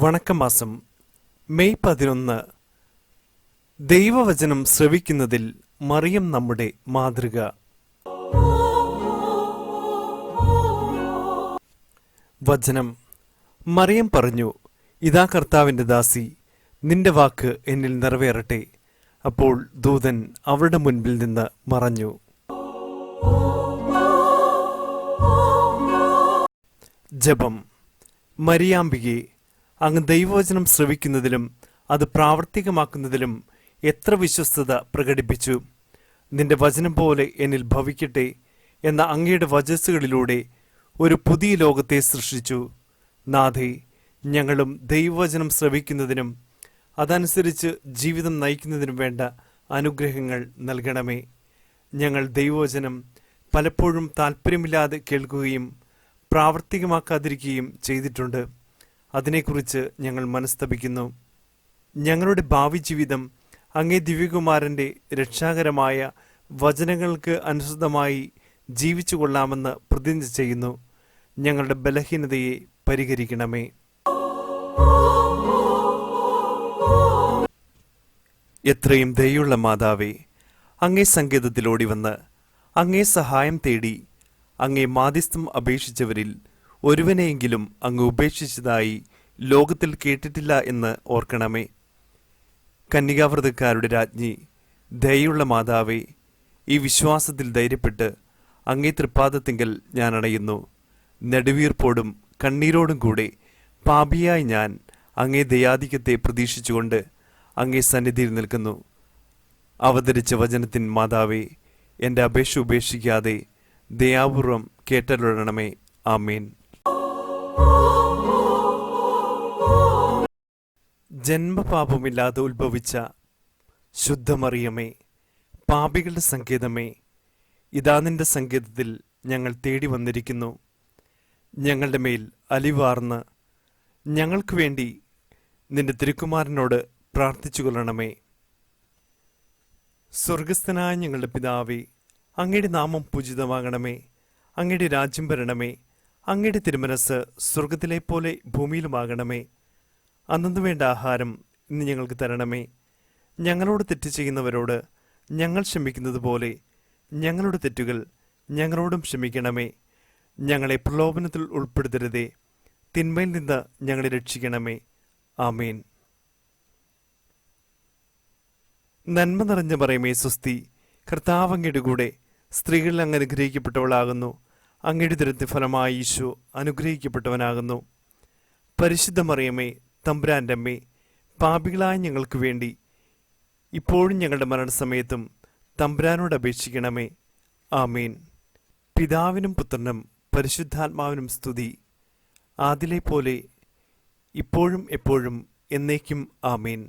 വണക്കമാസം May 11. ദൈവവചനം ശ്രവിക്കുന്നതിൽ മറിയം നമ്മുടെ മാതൃക. വചനം: മറിയം പറഞ്ഞു, ഇതാ കർത്താവിന്റെ ദാസി, നിന്റെ വാക്ക് എന്നിൽ നിറവേറട്ടെ. അപ്പോൾ ദൂതൻ അവളുടെ മുൻപിൽ നിന്ന് മറഞ്ഞു. ജപം: മരിയാമ്പികെ, അങ്ങ് ദൈവവചനം ശ്രവിക്കുന്നതിലും അത് പ്രാവർത്തികമാക്കുന്നതിലും എത്ര വിശ്വസ്തത പ്രകടിപ്പിച്ചു. നിന്റെ വചനം പോലെ എന്നിൽ ഭവിക്കട്ടെ എന്ന അങ്ങയുടെ വചസ്സുകളിലൂടെ ഒരു പുതിയ ലോകത്തെ സൃഷ്ടിച്ചു. നാഥേ, ഞങ്ങളും ദൈവവചനം ശ്രവിക്കുന്നതിനും അതനുസരിച്ച് ജീവിതം നയിക്കുന്നതിനും വേണ്ട അനുഗ്രഹങ്ങൾ നൽകണമേ. ഞങ്ങൾ ദൈവവചനം പലപ്പോഴും താല്പര്യമില്ലാതെ കേൾക്കുകയും പ്രാവർത്തികമാക്കാതിരിക്കുകയും ചെയ്തിട്ടുണ്ട്. അതിനെക്കുറിച്ച് ഞങ്ങൾ മനസ്തപിക്കുന്നു. ഞങ്ങളുടെ ഭാവി ജീവിതം അങ്ങേ ദിവ്യകുമാരൻ്റെ രക്ഷാകരമായ വചനങ്ങൾക്ക് അനുസൃതമായി ജീവിച്ചു കൊള്ളാമെന്ന് പ്രതിജ്ഞ ചെയ്യുന്നു. ഞങ്ങളുടെ ബലഹീനതയെ പരിഹരിക്കണമേ. എത്രയും ദയുള്ള മാതാവേ, അങ്ങേ സങ്കേതത്തിലോടി വന്ന് അങ്ങേ സഹായം തേടി അങ്ങേ മാധ്യസ്ഥം അപേക്ഷിച്ചവരിൽ ഒരുവനെയെങ്കിലും അങ്ങ് ഉപേക്ഷിച്ചതായി ലോകത്തിൽ കേട്ടിട്ടില്ല എന്ന് ഓർക്കണമേ. കന്യകാവ്രതക്കാരുടെ രാജ്ഞി, ദയുള്ള മാതാവേ, ഈ വിശ്വാസത്തിൽ ധൈര്യപ്പെട്ട് അങ്ങേ തൃപ്പാദത്തിങ്കൽ ഞാൻ അണയുന്നു. നെടുവീർപ്പോടും കണ്ണീരോടും കൂടെ പാപിയായി ഞാൻ അങ്ങേ ദയാധിക്യത്തെ പ്രതീക്ഷിച്ചുകൊണ്ട് അങ്ങേ സന്നിധിയിൽ നിൽക്കുന്നു. അവതരിച്ച വചനത്തിൻ മാതാവേ, എൻ്റെ അപേക്ഷ ഉപേക്ഷിക്കാതെ ദയാപൂർവം കേട്ടരുളണമേ. ആമേൻ. ജന്മപാപമില്ലാതെ ഉത്ഭവിച്ച ശുദ്ധമറിയമേ, പാപികളുടെ സങ്കേതമേ, ഇതാ നിന്റെ സങ്കേതത്തിൽ ഞങ്ങൾ തേടി വന്നിരിക്കുന്നു. ഞങ്ങളുടെ മേൽ അലിവാർന്ന് ഞങ്ങൾക്ക് വേണ്ടി നിന്റെ തിരുക്കുമാരനോട് പ്രാർത്ഥിച്ചു കൊള്ളണമേ. സ്വർഗസ്ഥനായ ഞങ്ങളുടെ പിതാവേ, അങ്ങയുടെ നാമം പൂജിതമാകണമേ. അങ്ങയുടെ രാജ്യം വരണമേ. അങ്ങയുടെ തിരുമനസ് സ്വർഗത്തിലെ പോലെ ഭൂമിയിലുമാകണമേ. അന്നു വേണ്ട ആഹാരം ഇന്ന് ഞങ്ങൾക്ക് തരണമേ. ഞങ്ങളോട് തെറ്റ് ചെയ്യുന്നവരോട് ഞങ്ങൾ ക്ഷമിക്കുന്നത് പോലെ ഞങ്ങളുടെ തെറ്റുകൾ ഞങ്ങളോടും ക്ഷമിക്കണമേ. ഞങ്ങളെ പ്രലോഭനത്തിൽ ഉൾപ്പെടുത്തരുതേ, തിന്മയിൽ നിന്ന് ഞങ്ങളെ രക്ഷിക്കണമേ. ആമേൻ. നന്മ നിറഞ്ഞ മറിയമേ സ്വസ്തി, കർത്താവ് അങ്ങയുടെ കൂടെ സ്ത്രീകളിൽ അങ്ങ് അനുഗ്രഹിക്കപ്പെട്ടവളാകുന്നു. അങ്ങയുടെ ഉദരത്തിൻ ഫലമായി ഈശോ അനുഗ്രഹിക്കപ്പെട്ടവനാകുന്നു. പരിശുദ്ധ മറിയമേ, തമ്പുരാൻ്റെ അമ്മേ, പാപികളായ ഞങ്ങൾക്ക് വേണ്ടി ഇപ്പോഴും ഞങ്ങളുടെ മരണസമയത്തും തമ്പുരാനോട് അപേക്ഷിക്കണമേ. ആമേൻ. പിതാവിനും പുത്രനും പരിശുദ്ധാത്മാവിനും സ്തുതി, ആദിലെ പോലെ ഇപ്പോഴും എപ്പോഴും എന്നേക്കും. ആമേൻ.